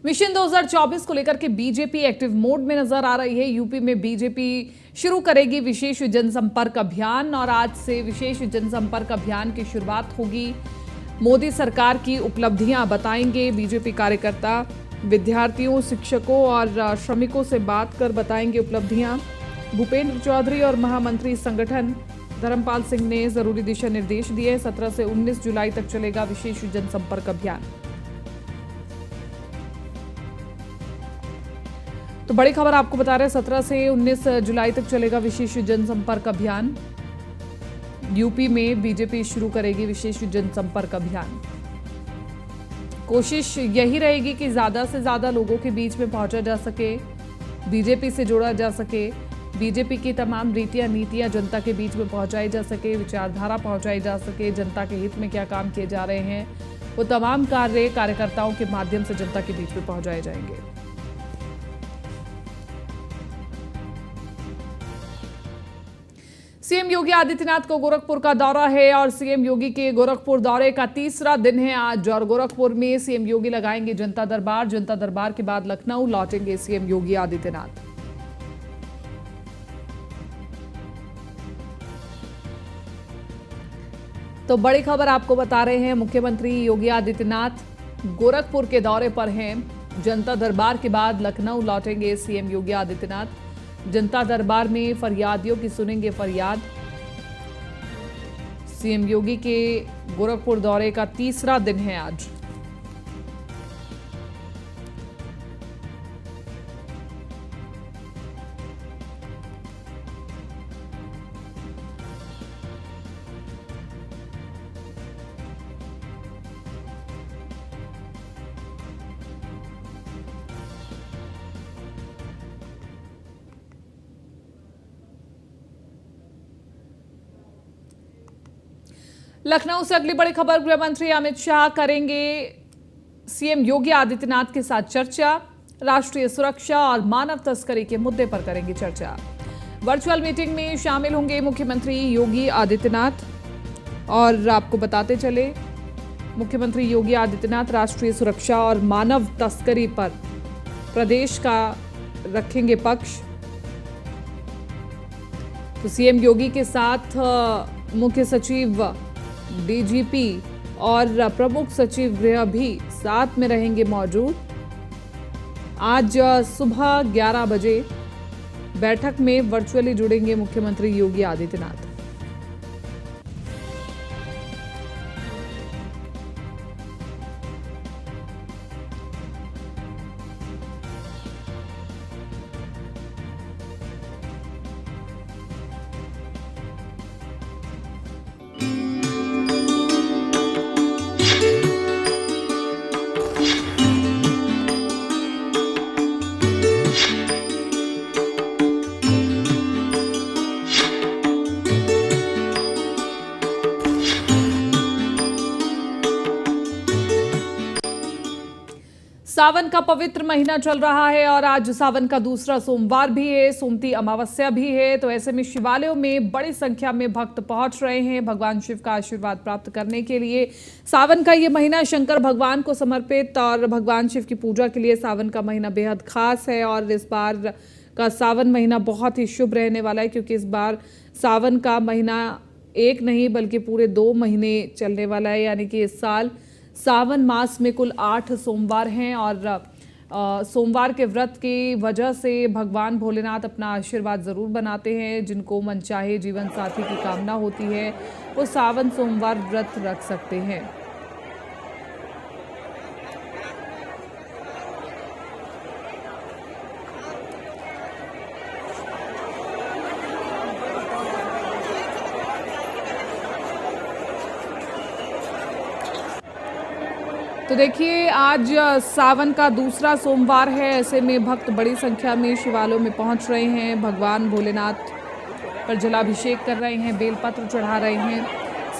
Mission 2024 को लेकर के बीजेपी एक्टिव मोड में नजर आ रही है। यूपी में बीजेपी शुरू करेगी विशेष जनसंपर्क अभियान और आज से विशेष जनसंपर्क अभियान की शुरुआत होगी। मोदी सरकार की उपलब्धियां बताएंगे बीजेपी कार्यकर्ता, विद्यार्थियों, शिक्षकों और श्रमिकों से बात कर बताएंगे उपलब्धियां। भूपेंद्र चौधरी और महामंत्री संगठन धर्मपाल सिंह ने जरूरी दिशा निर्देश दिए। 17 से 19 जुलाई तक चलेगा विशेष जनसंपर्क अभियान। तो बड़ी खबर आपको बता रहे हैं, 17 से 19 जुलाई तक चलेगा विशेष जनसंपर्क अभियान। यूपी में बीजेपी शुरू करेगी विशेष जनसंपर्क अभियान। कोशिश यही रहेगी कि ज्यादा से ज्यादा लोगों के बीच में पहुंचा जा सके, बीजेपी से जोड़ा जा सके, बीजेपी की तमाम रीतियां नीतियां जनता के बीच में पहुंचाई जा सके, विचारधारा पहुंचाई जा सके, जनता के हित में क्या काम किए जा रहे हैं वो तमाम कार्य कार्यकर्ताओं के माध्यम से जनता के बीच में पहुंचाए जाएंगे। सीएम योगी आदित्यनाथ को गोरखपुर का दौरा है और सीएम योगी के गोरखपुर दौरे का तीसरा दिन है आज और गोरखपुर में सीएम योगी लगाएंगे जनता दरबार। जनता दरबार के बाद लखनऊ लौटेंगे सीएम योगी आदित्यनाथ। तो बड़ी खबर आपको बता रहे हैं, मुख्यमंत्री योगी आदित्यनाथ गोरखपुर के दौरे पर हैं। जनता दरबार के बाद लखनऊ लौटेंगे सीएम योगी आदित्यनाथ। जनता दरबार में फरियादियों की सुनेंगे फरियाद। सीएम योगी के गोरखपुर दौरे का तीसरा दिन है आज। लखनऊ से अगली बड़ी खबर, गृह मंत्री अमित शाह करेंगे सीएम योगी आदित्यनाथ के साथ चर्चा। राष्ट्रीय सुरक्षा और मानव तस्करी के मुद्दे पर करेंगे चर्चा। वर्चुअल मीटिंग में शामिल होंगे मुख्यमंत्री योगी आदित्यनाथ। और आपको बताते चले, मुख्यमंत्री योगी आदित्यनाथ राष्ट्रीय सुरक्षा और मानव तस्करी पर प्रदेश का रखेंगे पक्ष। तो सीएम योगी के साथ मुख्य सचिव, डीजीपी और प्रमुख सचिव गृह भी साथ में रहेंगे मौजूद। आज सुबह 11 बजे बैठक में वर्चुअली जुड़ेंगे मुख्यमंत्री योगी आदित्यनाथ। सावन का पवित्र महीना चल रहा है और आज सावन का दूसरा सोमवार भी है, सोमती अमावस्या भी है। तो ऐसे में शिवालयों में बड़ी संख्या में भक्त पहुंच रहे हैं भगवान शिव का आशीर्वाद प्राप्त करने के लिए। सावन का ये महीना शंकर भगवान को समर्पित और भगवान शिव की पूजा के लिए सावन का महीना बेहद खास है। और इस बार का सावन महीना बहुत ही शुभ रहने वाला है, क्योंकि इस बार सावन का महीना एक नहीं बल्कि पूरे 2 महीने चलने वाला है। यानी कि इस साल सावन मास में कुल 8 सोमवार हैं और सोमवार के व्रत की वजह से भगवान भोलेनाथ अपना आशीर्वाद जरूर बनाते हैं। जिनको मनचाहे जीवन साथी की कामना होती है वो सावन सोमवार व्रत रख सकते हैं। तो देखिए, आज सावन का दूसरा सोमवार है। ऐसे में भक्त बड़ी संख्या में शिवालयों में पहुंच रहे हैं, भगवान भोलेनाथ पर जलाभिषेक कर रहे हैं, बेलपत्र चढ़ा रहे हैं।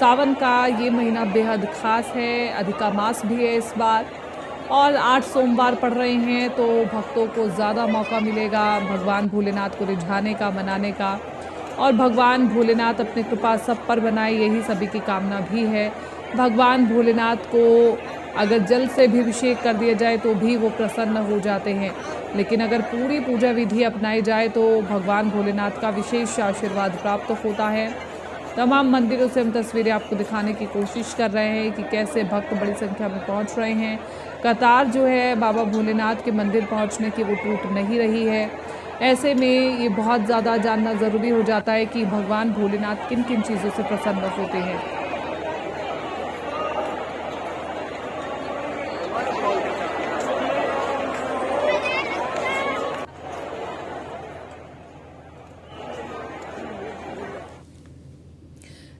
सावन का ये महीना बेहद खास है, अधिका मास भी है इस बार और 8 सोमवार पड़ रहे हैं, तो भक्तों को ज़्यादा मौका मिलेगा भगवान भोलेनाथ को रिझाने का, मनाने का। और भगवान भोलेनाथ अपनी कृपा सब पर बनाए, यही सभी की कामना भी है। भगवान भोलेनाथ को अगर जल से भी अभिषेक कर दिया जाए तो भी वो प्रसन्न हो जाते हैं। लेकिन अगर पूरी पूजा विधि अपनाई जाए तो भगवान भोलेनाथ का विशेष आशीर्वाद प्राप्त होता है। तमाम मंदिरों से हम तस्वीरें आपको दिखाने की कोशिश कर रहे हैं कि कैसे भक्त बड़ी संख्या में पहुंच रहे हैं। कतार जो है बाबा भोलेनाथ के मंदिर पहुंचने की वो टूट नहीं रही है। ऐसे में ये बहुत ज़्यादा जानना ज़रूरी हो जाता है कि भगवान भोलेनाथ किन किन चीज़ों से प्रसन्न होते हैं।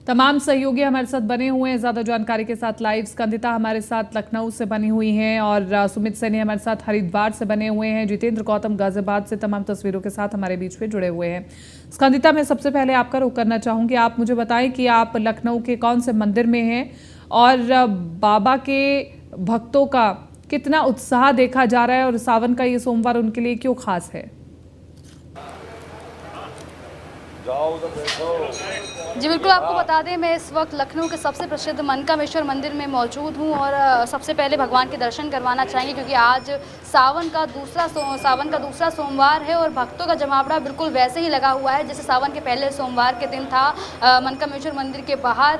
तमाम सहयोगी हमारे साथ बने हुए हैं ज़्यादा जानकारी के साथ लाइव। स्कंदिता हमारे साथ लखनऊ से बनी हुई हैं और सुमित सैनी हमारे साथ हरिद्वार से बने हुए हैं। जितेंद्र गौतम गाजियाबाद से तमाम तस्वीरों के साथ हमारे बीच में जुड़े हुए हैं। स्कंदिता, मैं सबसे पहले आपका रुख करना चाहूँगी। आप मुझे बताएं कि आप लखनऊ के कौन से मंदिर में हैं और बाबा के भक्तों का कितना उत्साह देखा जा रहा है और सावन का ये सोमवार उनके लिए क्यों खास है? जी बिल्कुल, आपको बता दें मैं इस वक्त लखनऊ के सबसे प्रसिद्ध मनकामेश्वर मंदिर में मौजूद हूं और सबसे पहले भगवान के दर्शन करवाना चाहेंगे क्योंकि आज सावन का दूसरा सोमवार है और भक्तों का जमावड़ा बिल्कुल वैसे ही लगा हुआ है जैसे सावन के पहले सोमवार के दिन था। मनकामेश्वर मंदिर के बाहर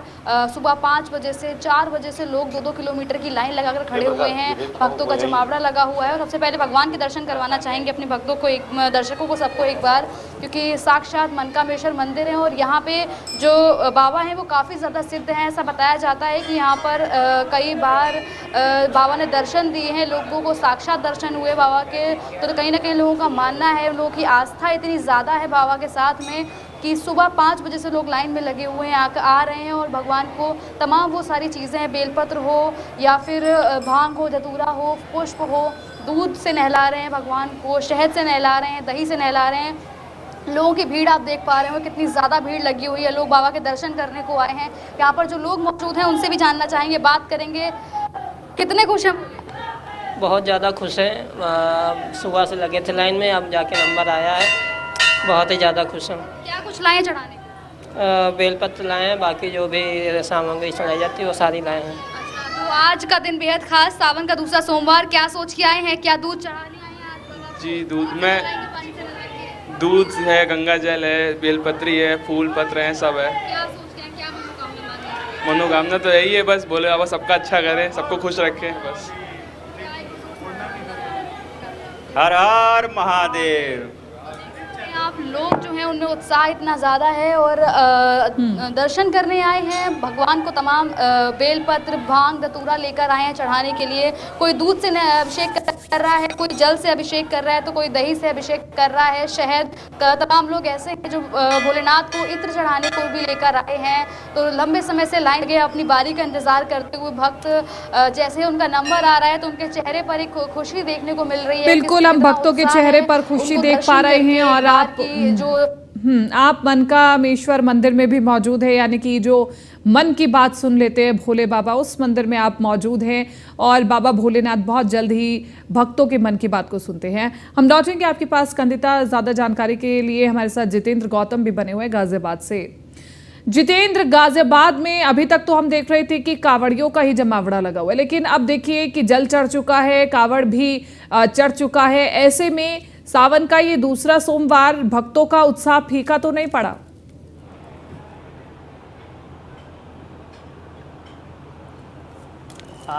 सुबह 5 बजे से 4 बजे से लोग 2-2 किलोमीटर की लाइन लगाकर खड़े हुए हैं। भक्तों का जमावड़ा लगा हुआ है और सबसे पहले भगवान के दर्शन करवाना चाहेंगे अपने भक्तों को, दर्शकों को, सबको एक बार, क्योंकि साक्षात मनकामेश्वर मंदिर है और यहाँ पे जो बाबा हैं वो काफ़ी ज़्यादा सिद्ध हैं। ऐसा बताया जाता है कि यहाँ पर कई बार बाबा ने दर्शन दिए हैं, लोगों को साक्षात दर्शन हुए बाबा के। तो कहीं ना कहीं लोगों का मानना है, लोगों की आस्था इतनी ज़्यादा है बाबा के साथ में कि सुबह 5 बजे से लोग लाइन में लगे हुए हैं, आ रहे हैं और भगवान को तमाम वो सारी चीज़ें हैं, बेलपत्र हो या फिर भांग हो, धतूरा हो, पुष्प हो, दूध से नहला रहे हैं भगवान को, शहद से नहला रहे हैं, दही से नहला रहे हैं। लोगों की भीड़ आप देख पा रहे हो कितनी ज़्यादा भीड़ लगी हुई है। लोग बाबा के दर्शन करने को आए हैं। यहाँ पर जो लोग मौजूद हैं उनसे भी जानना चाहेंगे, बात करेंगे। कितने खुश हैं? बहुत ज़्यादा खुश हैं। सुबह से लगे थे लाइन में, अब जाके नंबर आया है। बहुत ही ज़्यादा खुश हैं। क्या कुछ लाए चढ़ाने? बेलपत्र लाए हैं, बाकी जो भी सामग्री चढ़ाई जाती है वो सारी लाए हैं। अच्छा, तो आज का दिन बेहद खास, सावन का दूसरा सोमवार, क्या सोच के आए हैं? क्या दूध चढ़ाने आए हैं आज? जी, दूध है, गंगा जल है, बेलपत्री है, फूल पत्र हैं, सब है। क्या सोच के आए? क्या मनोकामना मांगे? मनोकामना तो यही है, बस भोले बाबा सबका अच्छा करे, सबको खुश रखे बस। हर हर महादेव। आप लोग जो हैं उनमें उत्साह इतना ज़्यादा है और दर्शन करने आए हैं भगवान को। तमाम बेलपत्र, भांग, धतूरा लेकर आए हैं चढ़ाने के लिए। कोई दूध से अभिषेक कर रहा है, कोई जल से अभिषेक कर रहा है, तो कोई दही से अभिषेक कर रहा है, शहद। तमाम लोग ऐसे हैं जो भोलेनाथ को इत्र चढ़ाने को भी लेकर आए हैं। तो लंबे समय से लाइन लगे अपनी बारी का इंतजार करते हुए भक्त, जैसे उनका नंबर आ रहा है तो उनके चेहरे पर एक खुशी देखने को मिल रही है। बिल्कुल, हम भक्तों के चेहरे पर खुशी देख पा रहे हैं और आप मनकामेश्वर मंदिर में भी मौजूद है, यानी कि जो मन की बात सुन लेते हैं भोले बाबा, उस मंदिर में आप मौजूद हैं और बाबा भोलेनाथ बहुत जल्द ही भक्तों के मन की बात को सुनते हैं। हम लौटेंगे आपके पास स्कंदिता, ज़्यादा जानकारी के लिए हमारे साथ जितेंद्र गौतम भी बने हुए हैं गाजियाबाद से। जितेंद्र, गाजियाबाद में अभी तक तो हम देख रहे थे कि कावड़ियों का ही जमावड़ा लगा हुआ है, लेकिन अब देखिए कि जल चढ़ चुका है, कावड़ भी चढ़ चुका है। ऐसे में सावन का ये दूसरा सोमवार, भक्तों का उत्साह फीका तो नहीं पड़ा?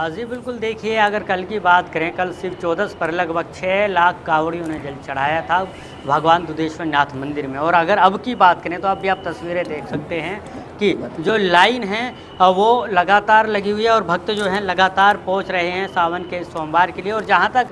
जी बिल्कुल, देखिए अगर कल की बात करें, कल शिव चौदस पर लगभग 6 लाख कावड़ियों ने जल चढ़ाया था भगवान दुधेश्वर नाथ मंदिर में। और अगर अब की बात करें तो अब भी आप तस्वीरें देख सकते हैं कि जो लाइन है वो लगातार लगी हुई है और भक्त जो हैं लगातार पहुंच रहे हैं सावन के सोमवार के लिए। और जहां तक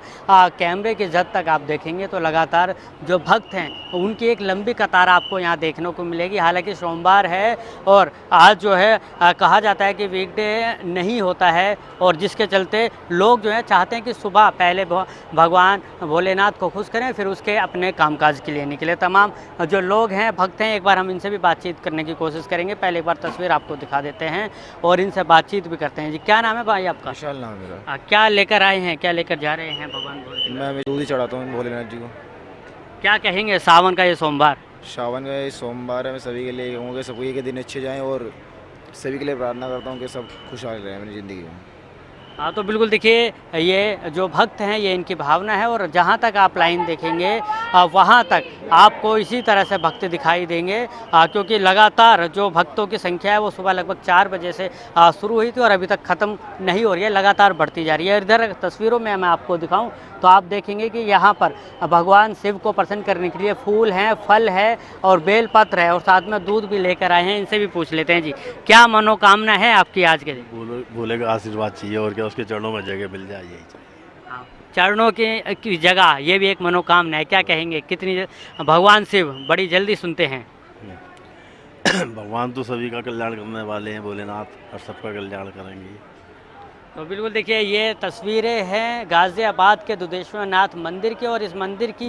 कैमरे के जद तक आप देखेंगे तो लगातार जो भक्त हैं उनकी एक लंबी कतार आपको यहां देखने को मिलेगी। हालांकि सोमवार है और आज जो है कहा जाता है कि वीकडे नहीं होता है और जिसके चलते लोग जो है चाहते हैं कि सुबह पहले भगवान भोलेनाथ को खुश करें, फिर उसके अपने कामकाज के लिए निकले। तमाम जो लोग हैं, भक्त हैं, एक बार हम इनसे भी बातचीत करने की कोशिश करेंगे। पहले एक बार तस्वीर आपको दिखा देते हैं और इनसे बातचीत भी करते हैं। जी, क्या नाम है भाई आपका? विशाल नाम है मेरा। क्या लेकर आए हैं, क्या लेकर जा रहे हैं भगवान भोलेनाथ? मैं दूध ही चढ़ाता हूँ भोलेनाथ जी को। क्या कहेंगे सावन का ये सोमवार? सावन का ये सोमवार है, मैं सभी के लिए कहूँगा सभी के दिन अच्छे जाएं और सभी के लिए प्रार्थना करता हूँ कि सब खुशहाल रहें अपनी ज़िंदगी में। हाँ, तो बिल्कुल देखिए, ये जो भक्त हैं ये इनकी भावना है, और जहाँ तक आप लाइन देखेंगे वहाँ तक आपको इसी तरह से भक्त दिखाई देंगे, क्योंकि लगातार जो भक्तों की संख्या है वो सुबह लगभग 4 बजे से शुरू हुई थी और अभी तक ख़त्म नहीं हो रही है, लगातार बढ़ती जा रही है। इधर तस्वीरों में मैं आपको दिखाऊं तो आप देखेंगे कि यहाँ पर भगवान शिव को प्रसन्न करने के लिए फूल हैं, फल है और बेलपत्र है, और साथ में दूध भी लेकर आए हैं। इनसे भी पूछ लेते हैं जी, क्या मनोकामना है आपकी आज के दिन? भोले का आशीर्वाद चाहिए और क्या, उसके चरणों में जगह मिल जाए, यही चाहिए। हाँ, चरणों की जगह, ये भी एक मनोकामना है। क्या कहेंगे, कितनी भगवान शिव बड़ी जल्दी सुनते हैं? भगवान तो सभी का कल्याण करने वाले हैं, भोलेनाथ, और सबका कल्याण करेंगे। तो बिल्कुल देखिए, ये तस्वीरें हैं गाज़ियाबाद के दुधेश्वर नाथ मंदिर की, और इस मंदिर की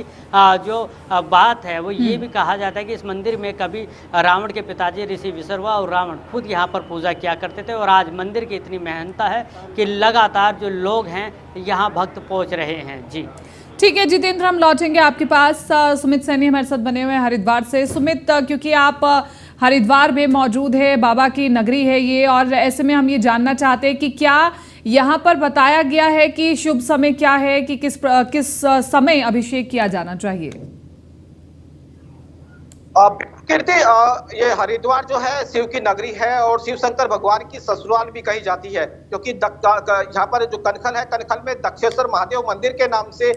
जो बात है वो ये भी कहा जाता है कि इस मंदिर में कभी रावण के पिताजी ऋषि विसर्वा और रावण खुद यहाँ पर पूजा किया करते थे, और आज मंदिर की इतनी महत्ता है कि लगातार जो लोग हैं यहाँ भक्त पहुँच रहे हैं। जी ठीक है जितेंद्र, हम लौटेंगे आपके पास। सुमित सैनी हमारे साथ बने हुए हैं हरिद्वार से। सुमित, क्योंकि आप हरिद्वार में मौजूद है, बाबा की नगरी है ये, और ऐसे में हम ये जानना चाहते हैं कि क्या यहाँ पर बताया गया है कि शुभ समय क्या है, कि किस समय अभिषेक किया जाना चाहिए? कीर्ति, ये हरिद्वार जो है शिव की नगरी है और शिव शंकर भगवान की ससुराल भी कही जाती है, क्योंकि यहाँ पर जो कनखल है, कनखल में दक्षेश्वर महादेव मंदिर के नाम से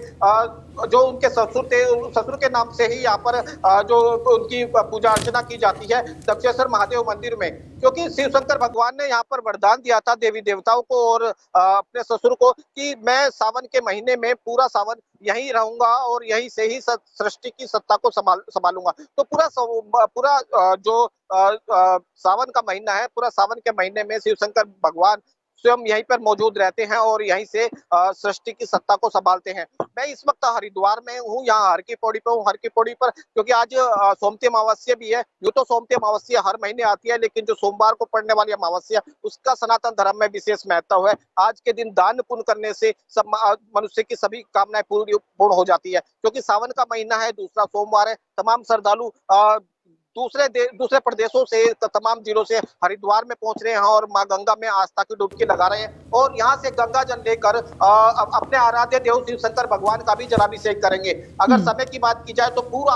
जो उनके ससुर थे, ससुर के नाम से ही यहाँ पर जो उनकी पूजा अर्चना की जाती है दक्षेश्वर महादेव मंदिर में, क्योंकि शिव शंकर भगवान ने यहाँ पर वरदान दिया था देवी देवताओं को और अपने ससुर को कि मैं सावन के महीने में पूरा सावन यहीं रहूंगा और यहीं से ही सृष्टि की सत्ता को संभालूंगा। तो पूरा जो सावन का महीना है, पूरा सावन के महीने में शिव शंकर भगवान स्वयं यहीं पर मौजूद रहते हैं और यहीं से सृष्टि की सत्ता को संभालते हैं। मैं इस वक्त हरिद्वार में हूँ, यहाँ हर की पौड़ी पे हूँ। हर की पौड़ी पर क्योंकि आज सोमती अमावस्या भी है। यूँ तो सोमती अमावस्या हर महीने आती है, लेकिन जो सोमवार को पड़ने वाली अमावस्या, उसका सनातन धर्म में विशेष महत्व है। आज के दिन दान पुण्य करने से सब मनुष्य की सभी कामनाएं पूर्ण हो जाती है, क्योंकि सावन का महीना है, दूसरा सोमवार है। तमाम श्रद्धालु दूसरे प्रदेशों से, तमाम जिलों से हरिद्वार में पहुंच रहे हैं और मां गंगा में आस्था की डुबकी लगा रहे हैं और यहां से गंगा जल लेकर अपने आराध्य देव शिव शंकर भगवान का भी जलाभिषेक करेंगे। अगर समय की बात की जाए तो पूरा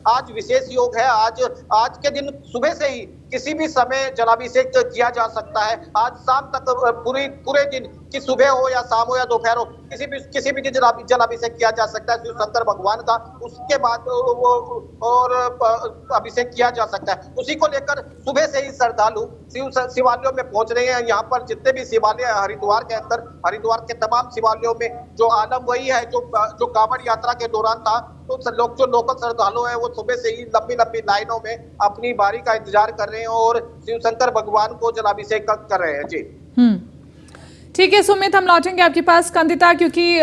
आज विशेष योग है। आज के दिन सुबह से ही किसी भी समय जलाभिषेक किया जा सकता है। आज शाम तक पूरे दिन कि सुबह हो या शाम हो या दोपहर हो, किसी भी दिन जलाभिषेक किया जा सकता है शिव शंकर भगवान का। उसके बाद वो और अभिषेक किया जा सकता है। उसी को लेकर सुबह से ही श्रद्धालु शिवालयों में पहुंच रहे हैं। यहाँ पर जितने भी शिवालय है हरिद्वार के अंदर, हरिद्वार के तमाम शिवालयों में जो आलम वही है जो कांवड़ यात्रा के दौरान था। तो जो लोकल श्रद्धालु हैं वो सुबह से ही लंबी लाइनों में अपनी बारी का इंतजार कर रहे हैं और शिव शंकर भगवान को जलाभिषेक कर रहे हैं। जी ठीक है सुमित, हम लौटेंगे आपके पास। स्कंदिता, क्योंकि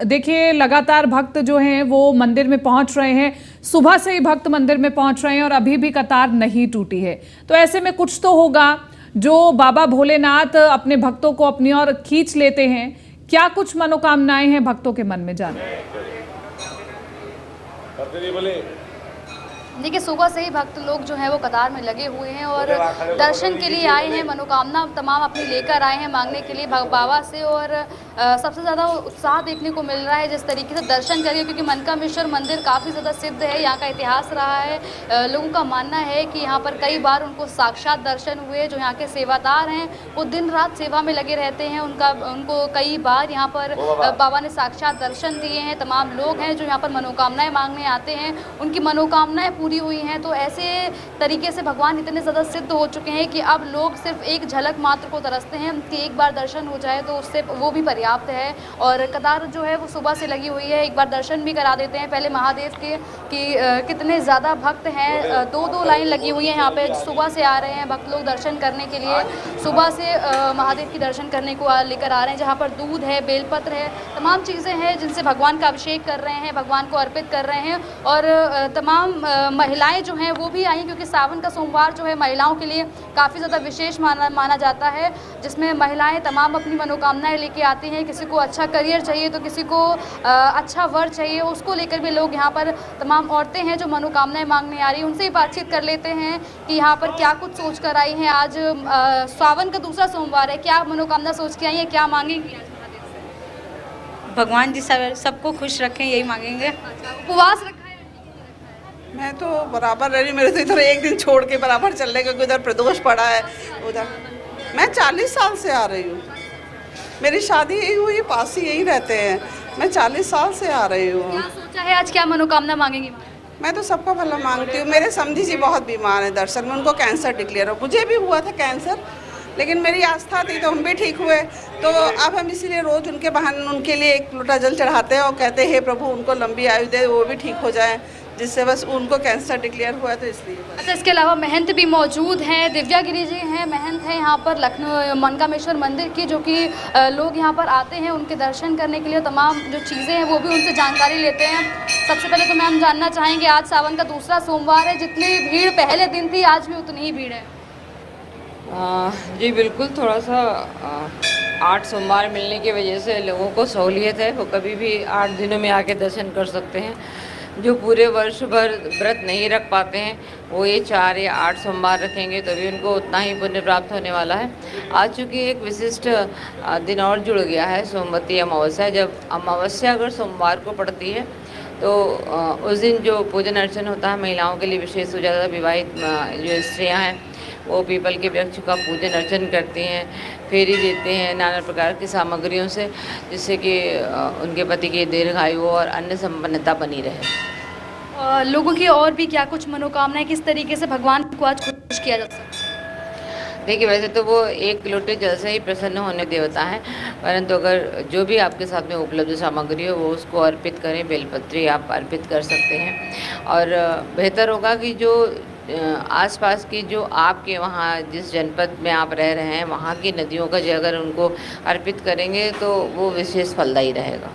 देखिए लगातार भक्त जो हैं वो मंदिर में पहुंच रहे हैं, सुबह से ही भक्त मंदिर में पहुंच रहे हैं और अभी भी कतार नहीं टूटी है। तो ऐसे में कुछ तो होगा जो बाबा भोलेनाथ अपने भक्तों को अपनी ओर खींच लेते हैं। क्या कुछ मनोकामनाएं हैं भक्तों के मन में, जाने? देखिए सुबह से ही भक्त लोग जो हैं वो कतार में लगे हुए हैं और दर्शन के लिए आए हैं, मनोकामना तमाम अपनी लेकर आए हैं मांगने के लिए बाबा से। और सबसे ज़्यादा उत्साह देखने को मिल रहा है जिस तरीके से दर्शन करिए, क्योंकि मनकामेश्वर मंदिर काफ़ी ज़्यादा सिद्ध है, यहाँ का इतिहास रहा है। लोगों का मानना है कि यहाँ पर कई बार उनको साक्षात दर्शन हुए। जो यहाँ के सेवादार हैं वो दिन रात सेवा में लगे रहते हैं, उनको कई बार यहाँ पर बाबा ने साक्षात दर्शन दिए हैं। तमाम लोग हैं जो यहाँ पर मनोकामनाएँ मांगने आते हैं, उनकी मनोकामनाएँ पूरी हुई हैं। तो ऐसे तरीके से भगवान इतने ज़्यादा सिद्ध हो चुके हैं कि अब लोग सिर्फ एक झलक मात्र को तरसते हैं कि एक बार दर्शन हो जाए तो उससे वो भी पर्याप्त है। और कतार जो है वो सुबह से लगी हुई है। एक बार दर्शन भी करा देते हैं पहले महादेव के कि कितने ज़्यादा भक्त हैं। दो लाइन लगी हुई है यहाँ पे, सुबह से आ रहे हैं भक्त लोग दर्शन करने के लिए। सुबह से महादेव की दर्शन करने को लेकर आ रहे हैं, जहाँ पर दूध है, बेलपत्र है, तमाम चीज़ें हैं जिनसे भगवान का अभिषेक कर रहे हैं, भगवान को अर्पित कर रहे हैं। और तमाम महिलाएं जो हैं वो भी आई, क्योंकि सावन का सोमवार जो है महिलाओं के लिए काफ़ी ज़्यादा विशेष माना जाता है, जिसमें महिलाएं तमाम अपनी मनोकामनाएं लेके आती हैं। किसी को अच्छा करियर चाहिए तो किसी को अच्छा वर चाहिए, उसको लेकर भी लोग यहाँ पर तमाम औरतें हैं जो मनोकामनाएं मांगने आ रही हैं, उनसे ही बातचीत कर लेते हैं कि यहाँ पर क्या कुछ सोच कर आई हैं। आज सावन का दूसरा सोमवार है, क्या मनोकामना सोच के आई है, क्या मांगेंगी आज महादेव से? भगवान जी सबको खुश रखें, यही मांगेंगे। उपवास रखा है? मैं तो बराबर रह रही, मेरे तो इधर एक दिन छोड़ के बराबर चल रहे, क्योंकि उधर प्रदोष पड़ा है उधर। मैं 40 साल से आ रही हूँ, मेरी शादी यही हुई, पास ही यही रहते हैं। मैं 40 साल से आ रही हूँ। क्या सोचा है आज, क्या मनोकामना मांगेंगी? मैं तो सबका भला मांगती हूँ। मेरे समधी जी बहुत बीमार हैं दरअसल में, उनको कैंसर डिक्लेयर हो, मुझे भी हुआ था कैंसर, लेकिन मेरी आस्था थी तो हम भी ठीक हुए। तो अब हम इसीलिए रोज़ उनके बहाने उनके लिए एक लोटा जल चढ़ाते हैं और कहते हैं हे प्रभु उनको लंबी आयु दे, वो भी ठीक हो जाए, जिससे बस उनको कैंसर डिक्लेयर हुआ है, तो इसलिए। अच्छा, इसके अलावा महंत भी मौजूद हैं, दिव्या गिरी जी हैं, महंत हैं यहाँ पर लखनऊ मनकामेश्वर मंदिर की, जो कि लोग यहाँ पर आते हैं उनके दर्शन करने के लिए, तमाम जो चीज़ें हैं वो भी उनसे जानकारी लेते हैं। सबसे पहले तो मैम जानना चाहेंगे, आज सावन का दूसरा सोमवार है, जितनी भीड़ पहले दिन थी आज भी उतनी ही भीड़ है? जी बिल्कुल, थोड़ा सा 8 सोमवार मिलने की वजह से लोगों को सहूलियत है, वो कभी भी 8 दिनों में आके दर्शन कर सकते हैं। जो पूरे वर्ष भर व्रत नहीं रख पाते हैं वो ये 4 या 8 सोमवार रखेंगे तो भी उनको उतना ही पुण्य प्राप्त होने वाला है। आज चूँकि एक विशिष्ट दिन और जुड़ गया है, सोमवती अमावस्या। जब अमावस्या अगर सोमवार को पड़ती है तो उस दिन जो पूजन अर्चन होता है महिलाओं के लिए विशेष हो जाता है। विवाहित जो स्त्रियाँ हैं वो पीपल के वृक्ष का पूजन अर्चन करती हैं, फेरी देते हैं नाना प्रकार की सामग्रियों से, जिससे कि उनके पति की दीर्घायु और अन्य संपन्नता बनी रहे। लोगों की और भी क्या कुछ मनोकामनाएं, किस तरीके से भगवान को आज खुश किया जा सकता है? देखिए, वैसे तो वो एक लोटे जल से ही प्रसन्न होने देवता है, परंतु अगर जो भी आपके साथ में उपलब्ध सामग्री हो वो उसको अर्पित करें। बेलपत्री आप अर्पित कर सकते हैं और बेहतर होगा कि जो आसपास की जो आपके वहाँ जिस जनपद में आप रह रहे हैं वहाँ की नदियों का जल अगर उनको अर्पित करेंगे तो वो विशेष फलदायी रहेगा।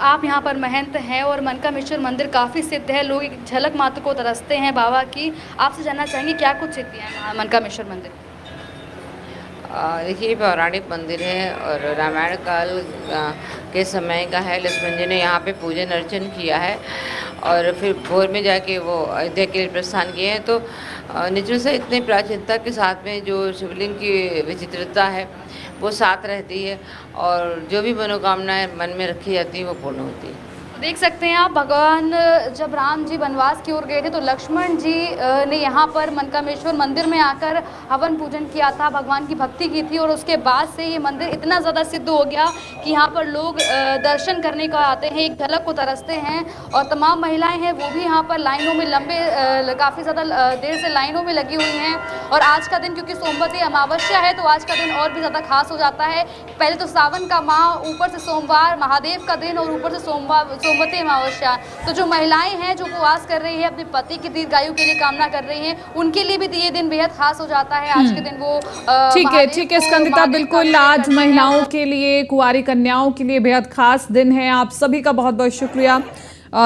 आप यहाँ पर महंत हैं और मनकामेश्वर मंदिर काफ़ी सिद्ध है, लोग एक झलक मात्र को तरसते हैं बाबा की। आपसे जानना चाहेंगे क्या कुछ सिद्धियाँ हैं मनकामेश्वर मंदिर? देखिए, पौराणिक मंदिर है और रामायण काल के समय का है। लक्ष्मण जी ने यहाँ पे पूजन अर्चन किया है और फिर भोर में जाके वो अयोध्या के लिए प्रस्थान किए हैं। तो निश्चित से इतनी प्राचीनता के साथ में जो शिवलिंग की विचित्रता है वो साथ रहती है और जो भी मनोकामनाएं मन में रखी जाती हैं वो पूर्ण होती है। देख सकते हैं आप, भगवान जब राम जी वनवास की ओर गए थे तो लक्ष्मण जी ने यहाँ पर मनकामेश्वर मंदिर में आकर हवन पूजन किया था, भगवान की भक्ति की थी और उसके बाद से ये मंदिर इतना ज़्यादा सिद्ध हो गया कि यहाँ पर लोग दर्शन करने को आते हैं, एक झलक को तरसते हैं। और तमाम महिलाएं हैं वो भी यहाँ पर लाइनों में काफ़ी ज़्यादा देर से लाइनों में लगी हुई हैं। और आज का दिन क्योंकि सोमवती अमावस्या है तो आज का दिन और भी ज़्यादा खास हो जाता है। पहले तो सावन का माह, ऊपर से सोमवार महादेव का दिन और ऊपर से सोमवती अमावस्या। तो जो महिलाएं हैं जो उपवास कर रही है, अपने पति की दीर्घायु के लिए कामना कर रही हैं, उनके लिए भी ये दिन बेहद खास हो जाता है। आज के दिन वो ठीक है स्कंदिता, बिल्कुल आज महिलाओं के लिए, कुंवारी कन्याओं के लिए बेहद खास दिन है। आप सभी का बहुत बहुत शुक्रिया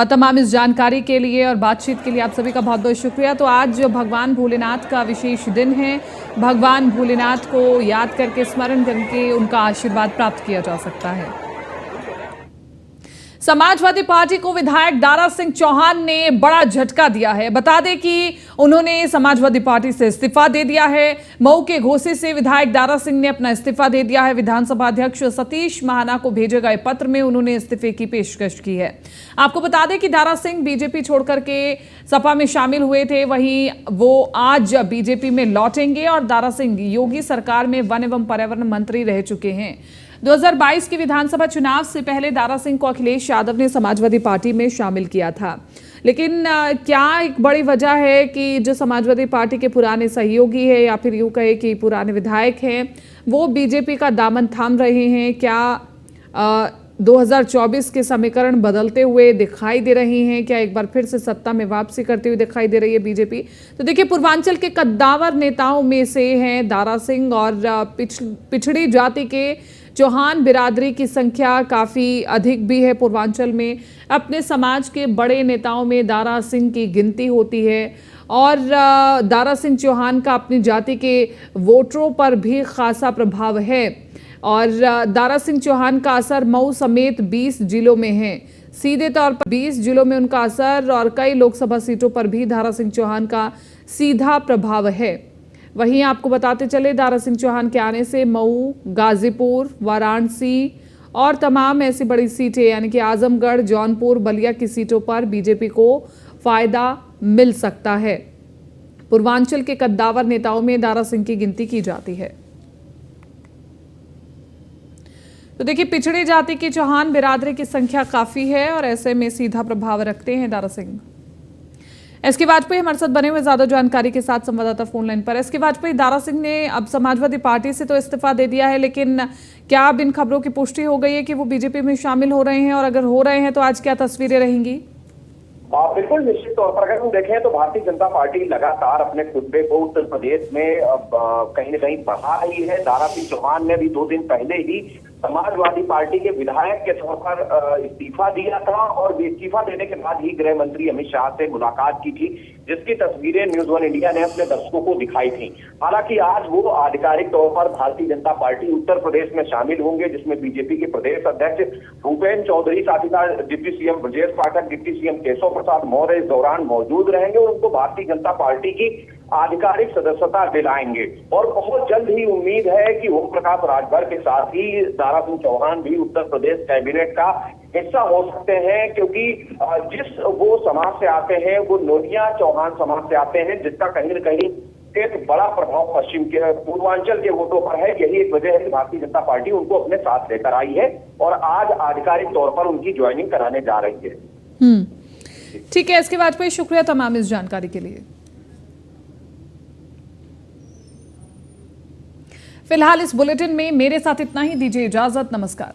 तमाम इस जानकारी के लिए और बातचीत के लिए। आप सभी का बहुत बहुत शुक्रिया। तो आज भगवान भोलेनाथ का विशेष दिन है, भगवान भोलेनाथ को याद करके, स्मरण करके उनका आशीर्वाद प्राप्त किया जा सकता है। समाजवादी पार्टी को विधायक दारा सिंह चौहान ने बड़ा झटका दिया है। बता दें कि उन्होंने समाजवादी पार्टी से इस्तीफा दे दिया है। मऊ के घोसी से विधायक दारा सिंह ने अपना इस्तीफा दे दिया है। विधानसभा अध्यक्ष सतीश महाना को भेजे गए पत्र में उन्होंने इस्तीफे की पेशकश की है। आपको बता दें कि दारा सिंह बीजेपी छोड़कर के सपा में शामिल हुए थे, वहीं वो आज बीजेपी में लौटेंगे और दारा सिंह योगी सरकार में वन एवं पर्यावरण मंत्री रह चुके हैं। 2022 के विधानसभा चुनाव से पहले दारा सिंह को अखिलेश यादव ने समाजवादी पार्टी में शामिल किया था, लेकिन क्या एक बड़ी वजह है कि जो समाजवादी पार्टी के पुराने सहयोगी है या फिर यूं कहे कि पुराने विधायक हैं वो बीजेपी का दामन थाम रहे हैं? क्या 2024 के समीकरण बदलते हुए दिखाई दे रही हैं? क्या एक बार फिर से सत्ता में वापसी करती हुई दिखाई दे रही है बीजेपी? तो देखिए, पूर्वांचल के कद्दावर नेताओं में से हैं दारा सिंह और पिछड़ी जाति के चौहान बिरादरी की संख्या काफ़ी अधिक भी है पूर्वांचल में। अपने समाज के बड़े नेताओं में दारा सिंह की गिनती होती है और दारा सिंह चौहान का अपनी जाति के वोटरों पर भी खासा प्रभाव है और दारा सिंह चौहान का असर मऊ समेत 20 जिलों में है। सीधे तौर पर 20 जिलों में उनका असर और कई लोकसभा सीटों पर भी दारा सिंह चौहान का सीधा प्रभाव है। वहीं आपको बताते चले, दारा सिंह चौहान के आने से मऊ, गाजीपुर, वाराणसी और तमाम ऐसी बड़ी सीटें यानी कि आजमगढ़, जौनपुर, बलिया की सीटों पर बीजेपी को फायदा मिल सकता है। पूर्वांचल के कद्दावर नेताओं में दारा सिंह की गिनती की जाती है। तो देखिए, पिछड़ी जाति की चौहान बिरादरी की संख्या काफी है और ऐसे में सीधा प्रभाव रखते हैं दारा सिंह। एसके वाजपेयी हमारे साथ बने हुए ज्यादा जानकारी के साथ संवाददाता फोन लाइन पर। एसके वाजपेयी, दारा सिंह ने अब समाजवादी पार्टी से तो इस्तीफा दे दिया है, लेकिन क्या अब इन खबरों की पुष्टि हो गई है कि वो बीजेपी में शामिल हो रहे हैं, और अगर हो रहे हैं तो आज क्या तस्वीरें रहेंगी? बिल्कुल, निश्चित तौर पर अगर हम देखें तो भारतीय जनता पार्टी लगातार अपने खुतबे को उत्तर प्रदेश में कहीं न कहीं बढ़ा रही है। दारा सिंह चौहान ने भी 2 दिन पहले ही समाजवादी पार्टी के विधायक के तौर पर इस्तीफा दिया था और इस्तीफा देने के बाद ही गृह मंत्री अमित शाह से मुलाकात की थी, जिसकी तस्वीरें न्यूज 1 इंडिया ने अपने दर्शकों को दिखाई थी। हालांकि आज वो आधिकारिक तौर पर भारतीय जनता पार्टी उत्तर प्रदेश में शामिल होंगे, जिसमें बीजेपी के प्रदेश अध्यक्ष भूपेन्द्र चौधरी, साथ ही साथ deputy CM Brajesh Pathak, deputy CM Keshav Prasad Maurya इस दौरान मौजूद रहेंगे और उनको भारतीय जनता पार्टी की आधिकारिक सदस्यता दिलाएंगे। और बहुत जल्द ही उम्मीद है कि ओम प्रकाश राजभर के साथ ही दारा सिंह चौहान भी उत्तर प्रदेश कैबिनेट का हिस्सा हो सकते हैं, क्योंकि जिस वो समाज से आते हैं वो नोनिया चौहान समाज से आते हैं, जिसका कहीं न कहीं एक बड़ा प्रभाव पश्चिम के पूर्वांचल के वोटों पर है। यही एक वजह है कि भारतीय जनता पार्टी उनको अपने साथ लेकर आई है और आज आधिकारिक तौर पर उनकी ज्वाइनिंग कराने जा रही है। ठीक है एसके वाजपेयी, शुक्रिया तमाम इस जानकारी के लिए। फिलहाल इस बुलेटिन में मेरे साथ इतना ही, दीजिए इजाजत, नमस्कार।